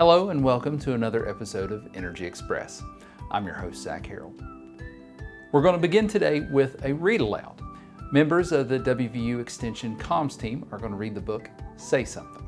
Hello and welcome to another episode of Energy Express. I'm your host, Zach Harrell. We're going to begin today with a read-aloud. Members of the WVU Extension comms team are going to read the book, Say Something.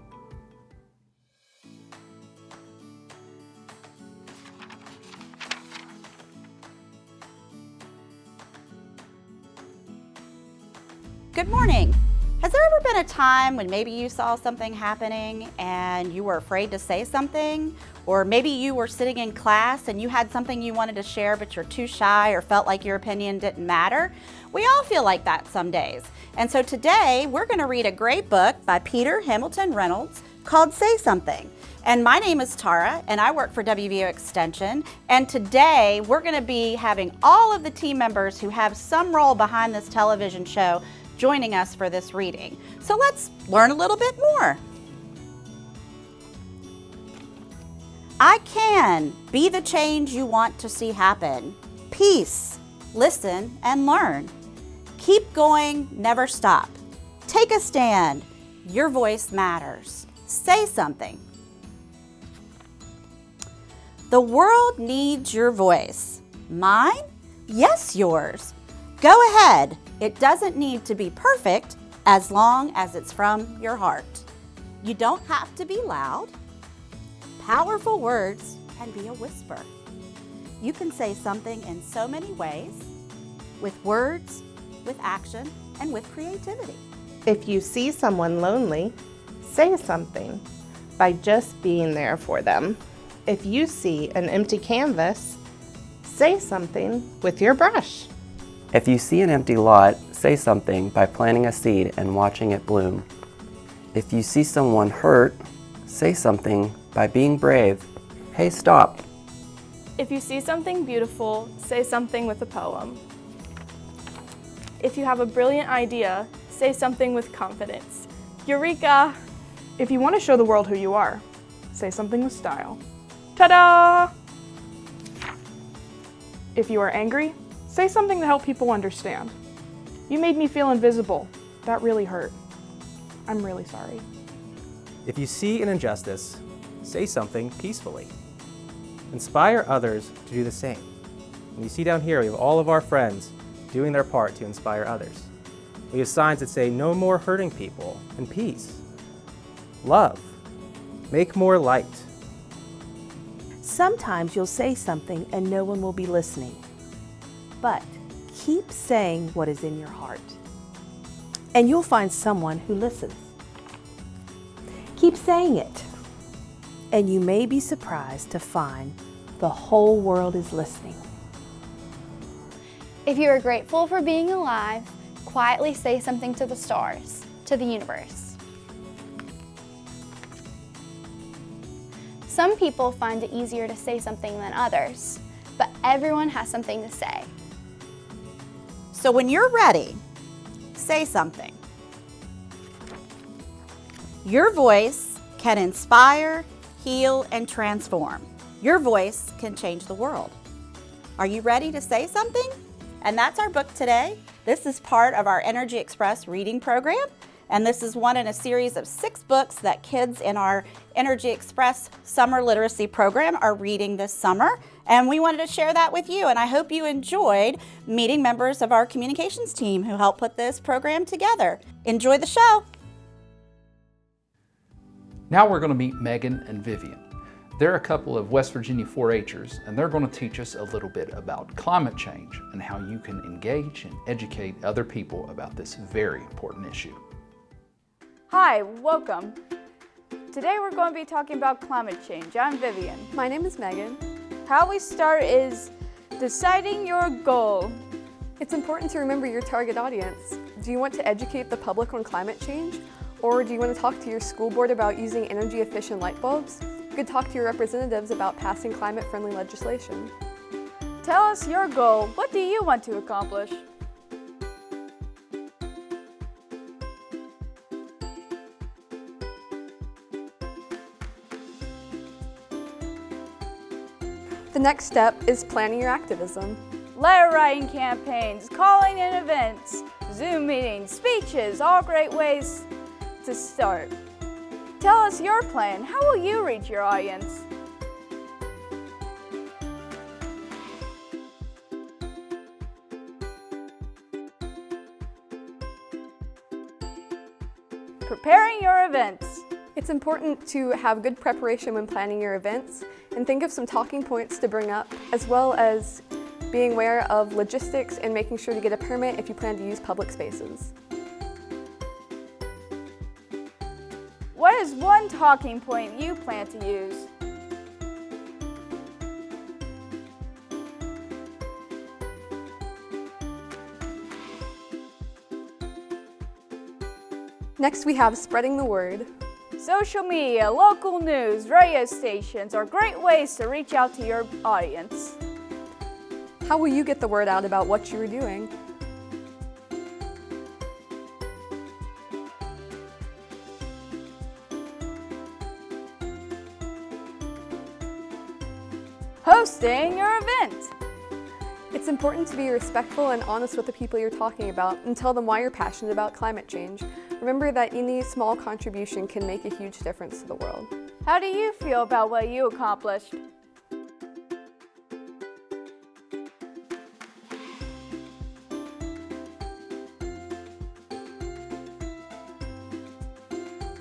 Good morning. Has there ever been a time when maybe you saw something happening and you were afraid to say something? Or maybe you were sitting in class and you had something you wanted to share but you're too shy or felt like your opinion didn't matter? We all feel like that some days. And so today we're going to read a great book by Peter Hamilton Reynolds called Say Something. And my name is Tara and I work for WVU Extension. And today we're going to be having all of the team members who have some role behind this television show joining us for this reading. So let's learn a little bit more. I can be the change you want to see happen. Peace, listen and learn. Keep going, never stop. Take a stand. Your voice matters. Say something. The world needs your voice. Mine? Yes, yours. Go ahead. It doesn't need to be perfect as long as it's from your heart. You don't have to be loud. Powerful words can be a whisper. You can say something in so many ways, with words, with action, and with creativity. If you see someone lonely, say something by just being there for them. If you see an empty canvas, say something with your brush. If you see an empty lot, say something by planting a seed and watching it bloom. If you see someone hurt, say something by being brave. Hey, stop. If you see something beautiful, say something with a poem. If you have a brilliant idea, say something with confidence. Eureka! If you want to show the world who you are, say something with style. Ta-da! If you are angry, say something to help people understand. You made me feel invisible. That really hurt. I'm really sorry. If you see an injustice, say something peacefully. Inspire others to do the same. And you see down here, we have all of our friends doing their part to inspire others. We have signs that say, no more hurting people, and peace. Love. Make more light. Sometimes you'll say something and no one will be listening. But keep saying what is in your heart, and you'll find someone who listens. Keep saying it, and you may be surprised to find the whole world is listening. If you are grateful for being alive, quietly say something to the stars, to the universe. Some people find it easier to say something than others, but everyone has something to say. So when you're ready, say something. Your voice can inspire, heal, and transform. Your voice can change the world. Are you ready to say something? And that's our book today. This is part of our Energy Express reading program. And this is one in a series of 6 books that kids in our Energy Express summer literacy program are reading this summer. And we wanted to share that with you. And I hope you enjoyed meeting members of our communications team who helped put this program together. Enjoy the show. Now we're going to meet Megan and Vivian. They're a couple of West Virginia 4-H'ers, and they're going to teach us a little bit about climate change and how you can engage and educate other people about this very important issue. Hi, welcome. Today we're going to be talking about climate change. I'm Vivian. My name is Megan. How we start is deciding your goal. It's important to remember your target audience. Do you want to educate the public on climate change? Or do you want to talk to your school board about using energy efficient light bulbs? You could talk to your representatives about passing climate-friendly legislation. Tell us your goal. What do you want to accomplish? The next step is planning your activism. Letter writing campaigns, calling in events, Zoom meetings, speeches, all great ways to start. Tell us your plan. How will you reach your audience? Preparing your events. It's important to have good preparation when planning your events and think of some talking points to bring up, as well as being aware of logistics and making sure to get a permit if you plan to use public spaces. What is one talking point you plan to use? Next, we have spreading the word. Social media, local news, radio stations are great ways to reach out to your audience. How will you get the word out about what you are doing? Hosting your event. It's important to be respectful and honest with the people you're talking about and tell them why you're passionate about climate change. Remember that any small contribution can make a huge difference to the world. How do you feel about what you accomplished?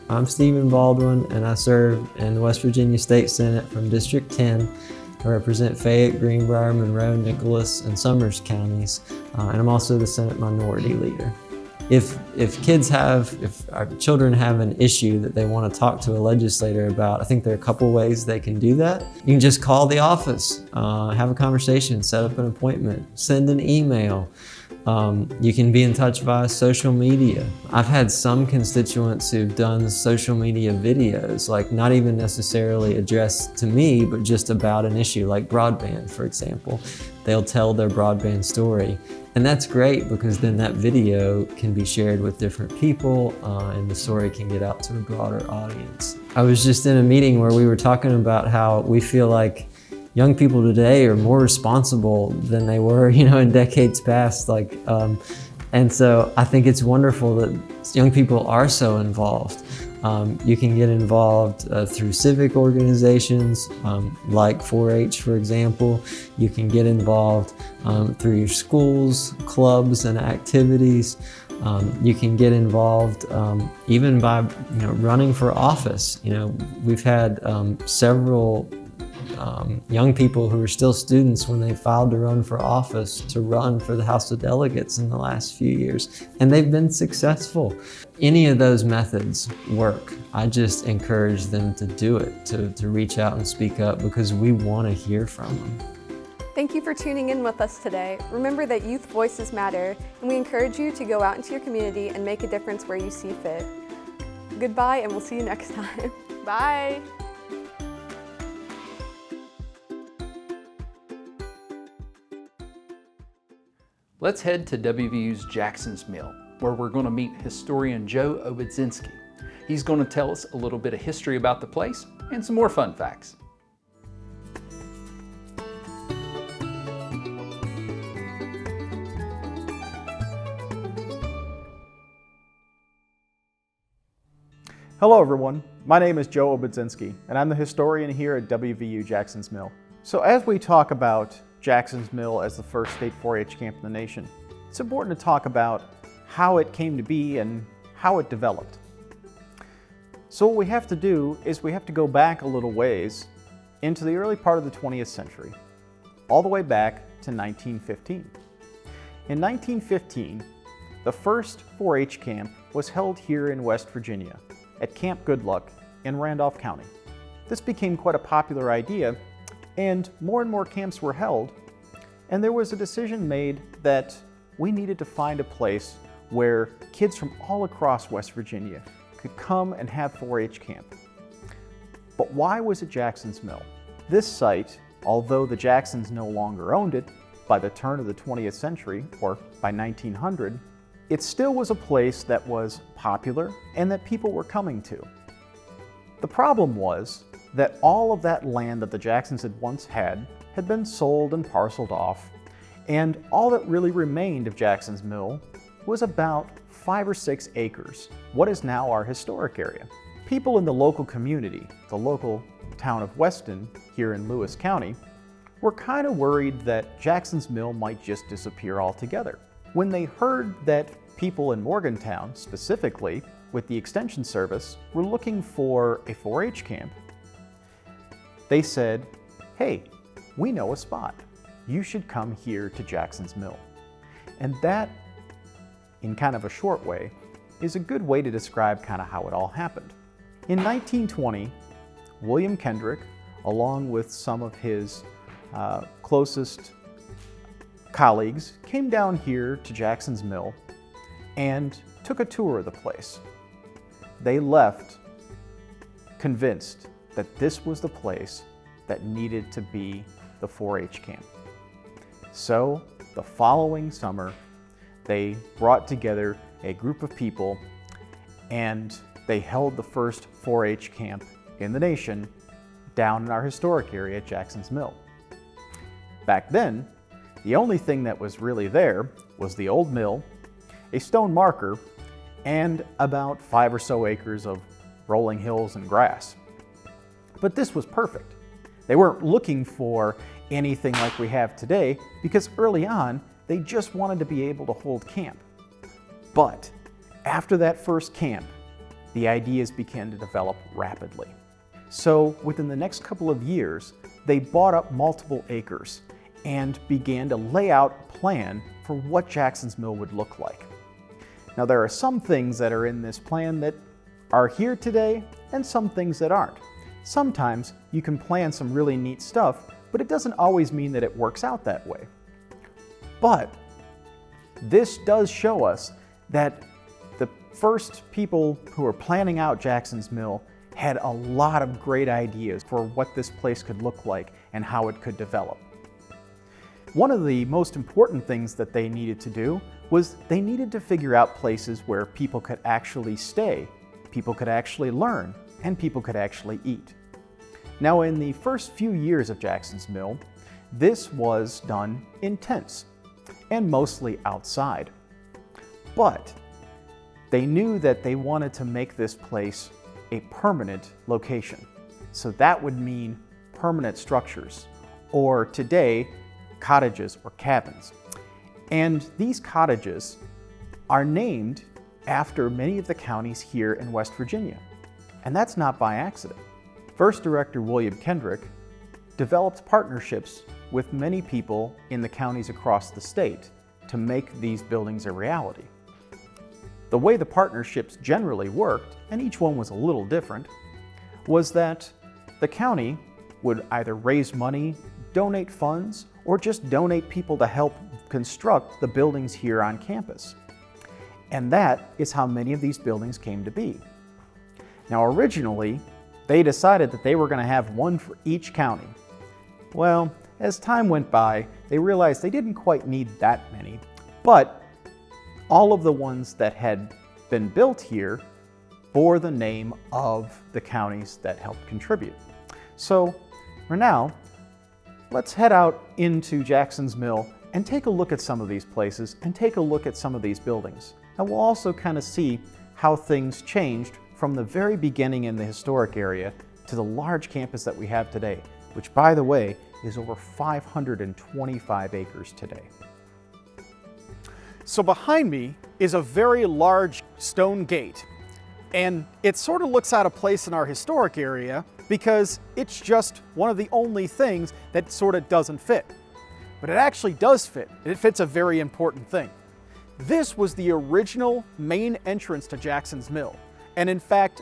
I'm Stephen Baldwin, and I serve in the West Virginia State Senate from District 10. I represent Fayette, Greenbrier, Monroe, Nicholas, and Summers counties, and I'm also the Senate Minority Leader. If our children have an issue that they want to talk to a legislator about, I think there are a couple ways they can do that. You can just call the office, have a conversation, set up an appointment, send an email. You can be in touch via social media. I've had some constituents who've done social media videos, like not even necessarily addressed to me, but just about an issue like broadband, for example. They'll tell their broadband story. And that's great because then that video can be shared with different people and the story can get out to a broader audience. I was just in a meeting where we were talking about how we feel like young people today are more responsible than they were, in decades past. And so I think it's wonderful that young people are so involved. You can get involved through civic organizations like 4-H, for example. You can get involved through your schools, clubs, and activities. You can get involved even by running for office. We've had several young people who are still students when they filed to run for office to run for the House of Delegates in the last few years, and they've been successful. Any of those methods work. I just encourage them to do it, to reach out and speak up, because we want to hear from them. Thank you for tuning in with us today. Remember that youth voices matter, and we encourage you to go out into your community and make a difference where you see fit. Goodbye, and we'll see you next time. Bye. Let's head to WVU's Jackson's Mill, where we're going to meet historian Joe Obidzinksi. He's going to tell us a little bit of history about the place and some more fun facts. Hello everyone, my name is Joe Obidzinksi, and I'm the historian here at WVU Jackson's Mill. So as we talk about Jackson's Mill as the first state 4-H camp in the nation, it's important to talk about how it came to be and how it developed. So what we have to do is we have to go back a little ways into the early part of the 20th century, all the way back to 1915. In 1915, the first 4-H camp was held here in West Virginia at Camp Good Luck in Randolph County. This became quite a popular idea, and more camps were held, and there was a decision made that we needed to find a place where kids from all across West Virginia could come and have 4-H camp. But why was it Jackson's Mill? This site, although the Jacksons no longer owned it, by the turn of the 20th century, or by 1900, it still was a place that was popular and that people were coming to. The problem was that all of that land that the Jacksons had once had been sold and parceled off, and all that really remained of Jackson's Mill was about 5 or 6 acres, what is now our historic area. people in the local community, the local town of Weston here in Lewis County, were kind of worried that Jackson's Mill might just disappear altogether. When they heard that people in Morgantown, specifically with the Extension Service, were looking for a 4-H camp, they said, hey, we know a spot. You should come here to Jackson's Mill. And that, in kind of a short way, is a good way to describe kind of how it all happened. In 1920, William Kendrick, along with some of his closest colleagues, came down here to Jackson's Mill and took a tour of the place. They left convinced that this was the place that needed to be the 4-H camp. So the following summer, they brought together a group of people and they held the first 4-H camp in the nation down in our historic area at Jackson's Mill. Back then, the only thing that was really there was the old mill, a stone marker, and about 5 or so acres of rolling hills and grass. But this was perfect. They weren't looking for anything like we have today because early on, they just wanted to be able to hold camp. But after that first camp, the ideas began to develop rapidly. So within the next couple of years, they bought up multiple acres and began to lay out a plan for what Jackson's Mill would look like. Now there are some things that are in this plan that are here today and some things that aren't. Sometimes you can plan some really neat stuff, but it doesn't always mean that it works out that way. But this does show us that the first people who were planning out Jackson's Mill had a lot of great ideas for what this place could look like and how it could develop. One of the most important things that they needed to do was they needed to figure out places where people could actually stay, people could actually learn, and people could actually eat. Now, in the first few years of Jackson's Mill, this was done in tents and mostly outside. But they knew that they wanted to make this place a permanent location. So that would mean permanent structures, or today, cottages or cabins. And these cottages are named after many of the counties here in West Virginia. And that's not by accident. First Director William Kendrick developed partnerships with many people in the counties across the state to make these buildings a reality. The way the partnerships generally worked, and each one was a little different, was that the county would either raise money, donate funds, or just donate people to help construct the buildings here on campus. And that is how many of these buildings came to be. Now originally, they decided that they were going to have one for each county. Well, as time went by, they realized they didn't quite need that many, but all of the ones that had been built here bore the name of the counties that helped contribute. So for now, let's head out into Jackson's Mill and take a look at some of these places and take a look at some of these buildings. And we'll also kind of see how things changed from the very beginning in the historic area to the large campus that we have today, which, by the way, is over 525 acres today. So behind me is a very large stone gate, and it sort of looks out of place in our historic area because it's just one of the only things that sort of doesn't fit. But it actually does fit, and it fits a very important thing. This was the original main entrance to Jackson's Mill, and in fact,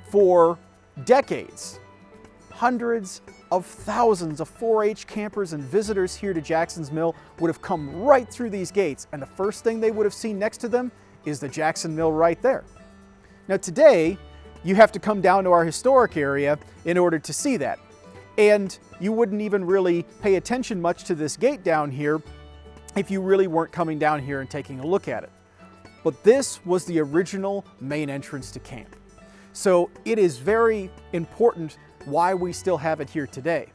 for decades, hundreds of thousands of 4-H campers and visitors here to Jackson's Mill would have come right through these gates, and the first thing they would have seen next to them is the Jackson Mill right there. Now today, you have to come down to our historic area in order to see that. And you wouldn't even really pay attention much to this gate down here if you really weren't coming down here and taking a look at it. But this was the original main entrance to camp. So it is very important why we still have it here today.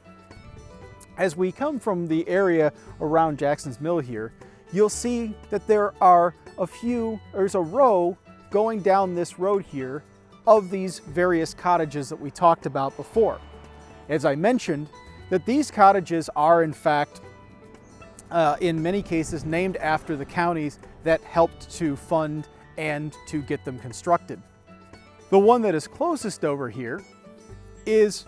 As we come from the area around Jackson's Mill here, you'll see that there's a row going down this road here of these various cottages that we talked about before. As I mentioned, that these cottages are in fact, in many cases, named after the counties that helped to fund and to get them constructed. The one that is closest over here is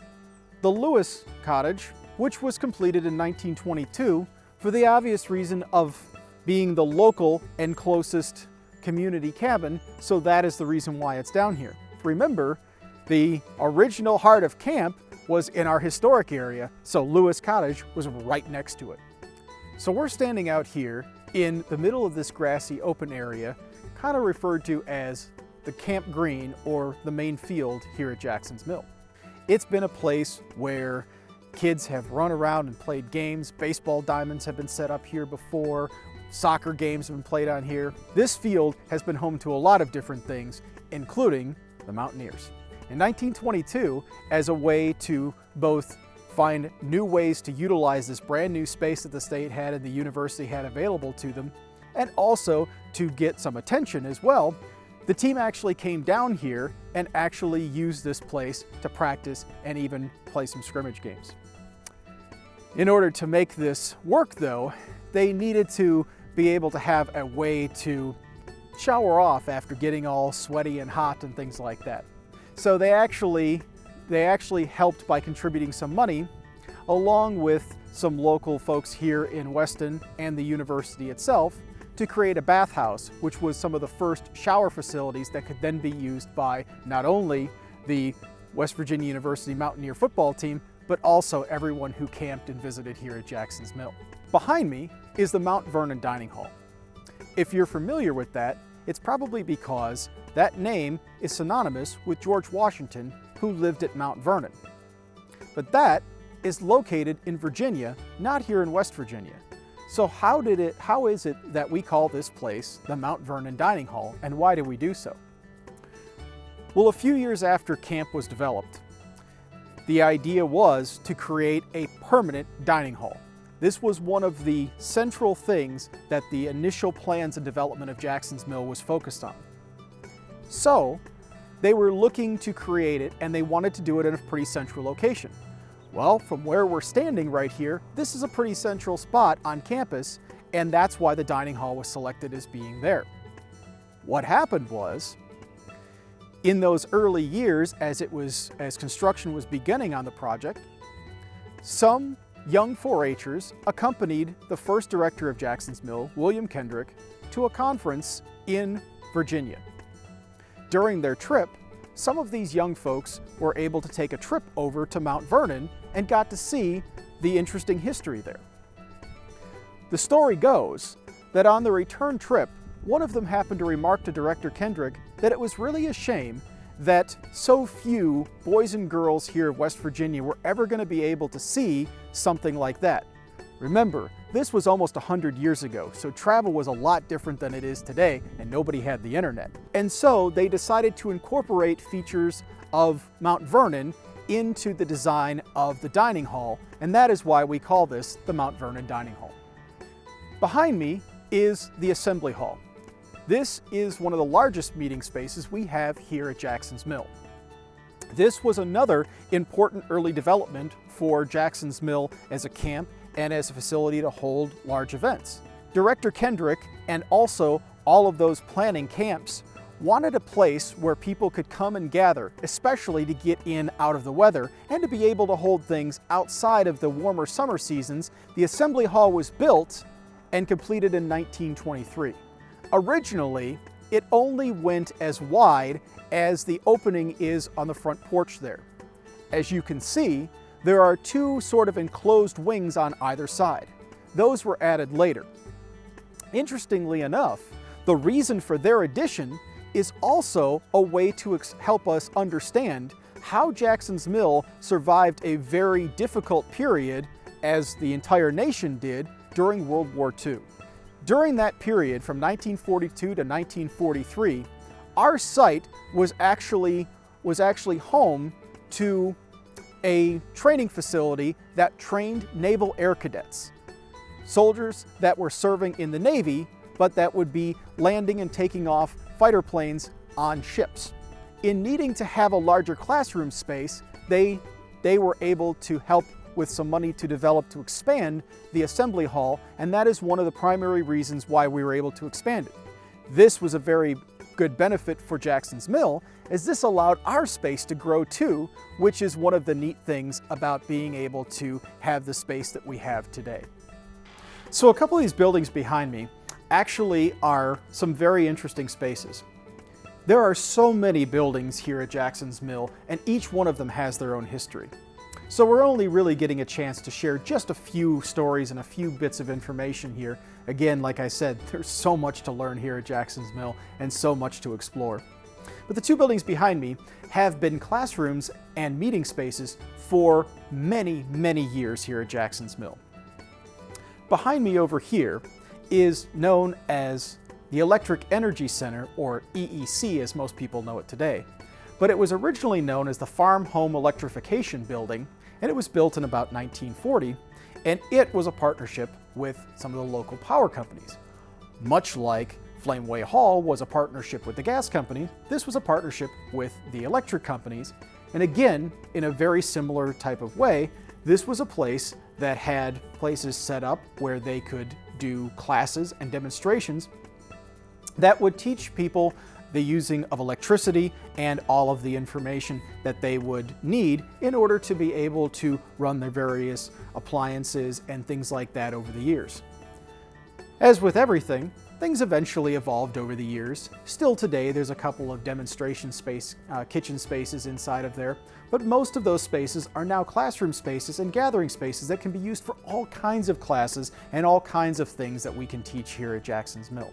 the Lewis Cottage, which was completed in 1922 for the obvious reason of being the local and closest community cabin, so that is the reason why it's down here. Remember, the original heart of camp was in our historic area, so Lewis Cottage was right next to it. So we're standing out here in the middle of this grassy open area, kind of referred to as the Camp Green or the main field here at Jackson's Mill. It's been a place where kids have run around and played games. Baseball diamonds have been set up here before. Soccer games have been played on here. This field has been home to a lot of different things, including the Mountaineers. In 1922, as a way to both find new ways to utilize this brand new space that the state had and the university had available to them, and also to get some attention as well, the team actually came down here and actually used this place to practice and even play some scrimmage games. In order to make this work though, they needed to be able to have a way to shower off after getting all sweaty and hot and things like that. So they actually helped by contributing some money, along with some local folks here in Weston and the university itself, to create a bathhouse, which was some of the first shower facilities that could then be used by not only the West Virginia University Mountaineer football team, but also everyone who camped and visited here at Jackson's Mill. Behind me is the Mount Vernon Dining Hall. If you're familiar with that, it's probably because that name is synonymous with George Washington, who lived at Mount Vernon. But that is located in Virginia, not here in West Virginia. So how is it that we call this place the Mount Vernon Dining Hall, and why do we do so? Well, a few years after camp was developed, the idea was to create a permanent dining hall. This was one of the central things that the initial plans and development of Jackson's Mill was focused on. So they were looking to create it, and they wanted to do it in a pretty central location. Well, from where we're standing right here, this is a pretty central spot on campus, and that's why the dining hall was selected as being there. What happened was, in those early years, as construction was beginning on the project, some young 4-H'ers accompanied the first director of Jackson's Mill, William Kendrick, to a conference in Virginia. During their trip, some of these young folks were able to take a trip over to Mount Vernon and got to see the interesting history there. The story goes that on the return trip, one of them happened to remark to Director Kendrick that it was really a shame that so few boys and girls here of West Virginia were ever going to be able to see something like that. Remember, this was almost 100 years ago, so travel was a lot different than it is today, and nobody had the internet. And so they decided to incorporate features of Mount Vernon into the design of the dining hall, and that is why we call this the Mount Vernon Dining Hall. Behind me is the Assembly Hall. This is one of the largest meeting spaces we have here at Jackson's Mill. This was another important early development for Jackson's Mill as a camp and as a facility to hold large events. Director Kendrick and also all of those planning camps wanted a place where people could come and gather, especially to get in out of the weather and to be able to hold things outside of the warmer summer seasons. The Assembly Hall was built and completed in 1923. Originally, it only went as wide as the opening is on the front porch there. As you can see, there are two sort of enclosed wings on either side. Those were added later. Interestingly enough, the reason for their addition is also a way to help us understand how Jackson's Mill survived a very difficult period, as the entire nation did, during World War II. During that period, from 1942 to 1943, our site was actually home to a training facility that trained naval air cadets, soldiers that were serving in the Navy, but that would be landing and taking off fighter planes on ships. in needing to have a larger classroom space, they were able to help with some money to expand the assembly hall, and that is one of the primary reasons why we were able to expand it. This was a very good benefit for Jackson's Mill, as this allowed our space to grow too, which is one of the neat things about being able to have the space that we have today. So a couple of these buildings behind me actually are some very interesting spaces. There are so many buildings here at Jackson's Mill, and each one of them has their own history. So we're only really getting a chance to share just a few stories and a few bits of information here. Again, like I said, there's so much to learn here at Jackson's Mill and so much to explore. But the two buildings behind me have been classrooms and meeting spaces for many, many years here at Jackson's Mill. Behind me over here is known as the Electric Energy Center, or EEC as most people know it today. But it was originally known as the Farm Home Electrification Building, and it was built in about 1940, and it was a partnership with some of the local power companies. Much like Flameway Hall was a partnership with the gas company, this was a partnership with the electric companies, and again, in a very similar type of way, this was a place that had places set up where they could do classes and demonstrations that would teach people the using of electricity and all of the information that they would need in order to be able to run their various appliances and things like that over the years. As with everything, things eventually evolved over the years. Still today, there's a couple of demonstration space, kitchen spaces inside of there, but most of those spaces are now classroom spaces and gathering spaces that can be used for all kinds of classes and all kinds of things that we can teach here at Jackson's Mill.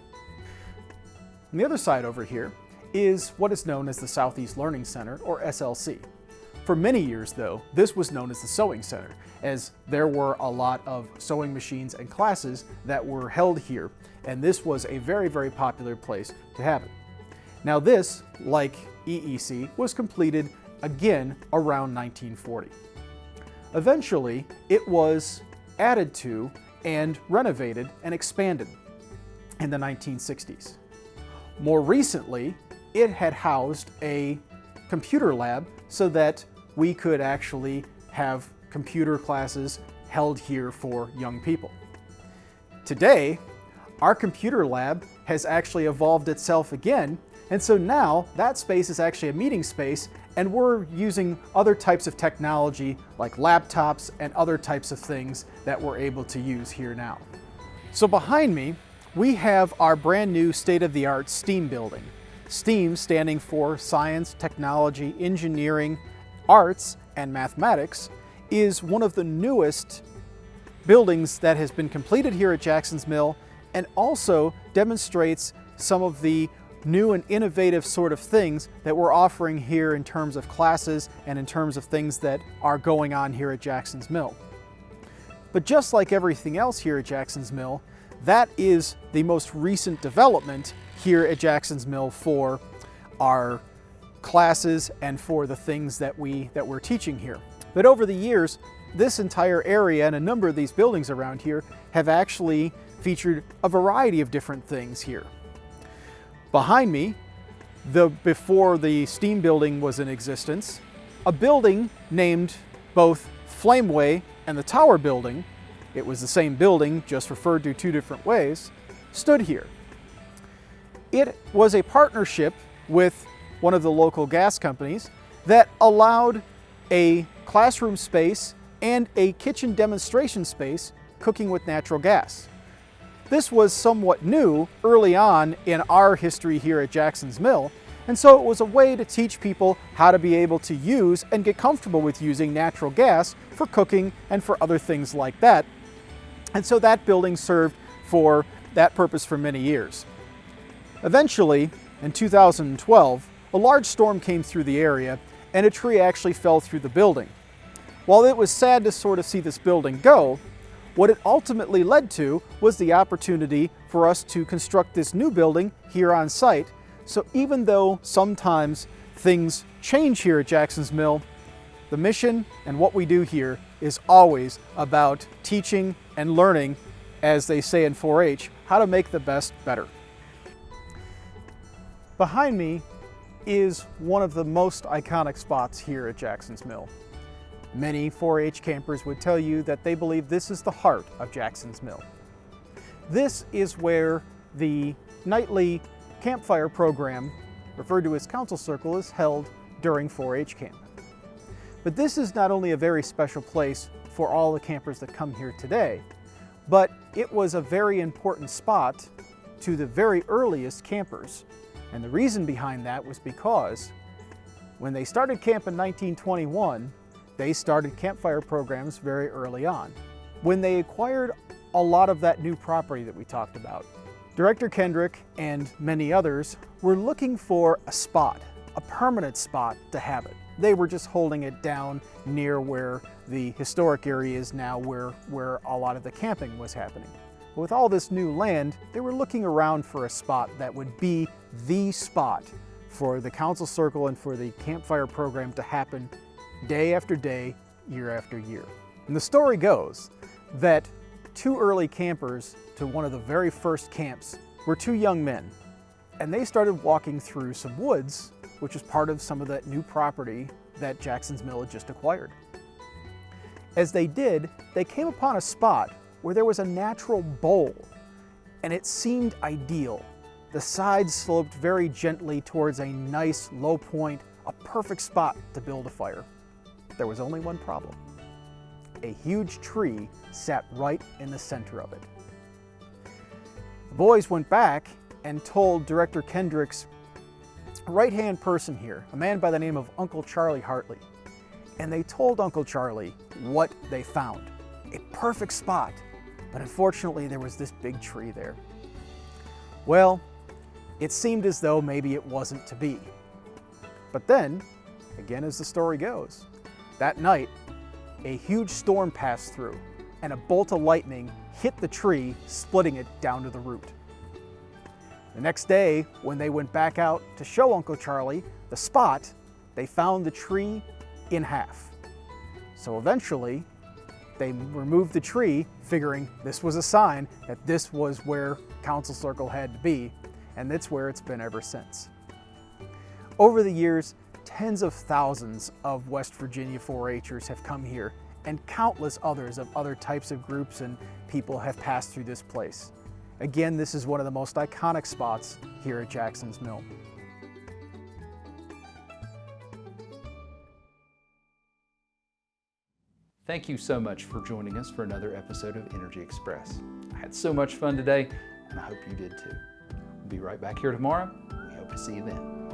On the other side over here is what is known as the Southeast Learning Center, or SLC. For many years, though, this was known as the Sewing Center, as there were a lot of sewing machines and classes that were held here, and this was a very, very popular place to have it. Now this, like EEC, was completed again around 1940. Eventually, it was added to and renovated and expanded in the 1960s. More recently, it had housed a computer lab so that we could actually have computer classes held here for young people. Today, our computer lab has actually evolved itself again, and so now that space is actually a meeting space, and we're using other types of technology like laptops and other types of things that we're able to use here now. So behind me, we have our brand new state-of-the-art STEAM building. STEAM standing for Science, Technology, Engineering, Arts, and Mathematics, is one of the newest buildings that has been completed here at Jackson's Mill, and also demonstrates some of the new and innovative sort of things that we're offering here in terms of classes and in terms of things that are going on here at Jackson's Mill. But just like everything else here at Jackson's Mill, that is the most recent development here at Jackson's Mill for our classes and for the things that we're teaching here. But over the years, this entire area and a number of these buildings around here have actually featured a variety of different things here. Behind me, before the STEAM building was in existence, a building named both Flameway and the Tower Building, it was the same building, just referred to two different ways, stood here. It was a partnership with one of the local gas companies that allowed a classroom space and a kitchen demonstration space cooking with natural gas. This was somewhat new early on in our history here at Jackson's Mill, and so it was a way to teach people how to be able to use and get comfortable with using natural gas for cooking and for other things like that. And so that building served for that purpose for many years. Eventually, in 2012, a large storm came through the area and a tree actually fell through the building. While it was sad to sort of see this building go, what it ultimately led to was the opportunity for us to construct this new building here on site. So even though sometimes things change here at Jackson's Mill, the mission and what we do here is always about teaching and learning, as they say in 4-H, how to make the best better. Behind me is one of the most iconic spots here at Jackson's Mill. Many 4-H campers would tell you that they believe this is the heart of Jackson's Mill. This is where the nightly campfire program, referred to as Council Circle, is held during 4-H camp. But this is not only a very special place for all the campers that come here today, but it was a very important spot to the very earliest campers. And the reason behind that was because when they started camp in 1921, they started campfire programs very early on. When they acquired a lot of that new property that we talked about, Director Kendrick and many others were looking for a spot, a permanent spot to have it. They were just holding it down near where the historic area is now, where a lot of the camping was happening. But with all this new land, they were looking around for a spot that would be the spot for the Council Circle and for the campfire program to happen day after day, year after year. And the story goes that two early campers to one of the very first camps were two young men, and they started walking through some woods, which is part of some of that new property that Jackson's Mill had just acquired. As they did, they came upon a spot where there was a natural bowl, and it seemed ideal. The sides sloped very gently towards a nice low point, a perfect spot to build a fire. There was only one problem. A huge tree sat right in the center of it. The boys went back and told Director Kendrick's right-hand person here, a man by the name of Uncle Charlie Hartley, and they told Uncle Charlie what they found. A perfect spot, but unfortunately there was this big tree there. Well, it seemed as though maybe it wasn't to be. But then, again as the story goes, that night a huge storm passed through and a bolt of lightning hit the tree, splitting it down to the root. The next day, when they went back out to show Uncle Charlie the spot, they found the tree in half. So eventually, they removed the tree, figuring this was a sign that this was where Council Circle had to be, and that's where it's been ever since. Over the years, tens of thousands of West Virginia 4-Hers have come here, and countless others of other types of groups and people have passed through this place. Again, this is one of the most iconic spots here at Jackson's Mill. Thank you so much for joining us for another episode of Energy Express. I had so much fun today, and I hope you did too. We'll be right back here tomorrow. We hope to see you then.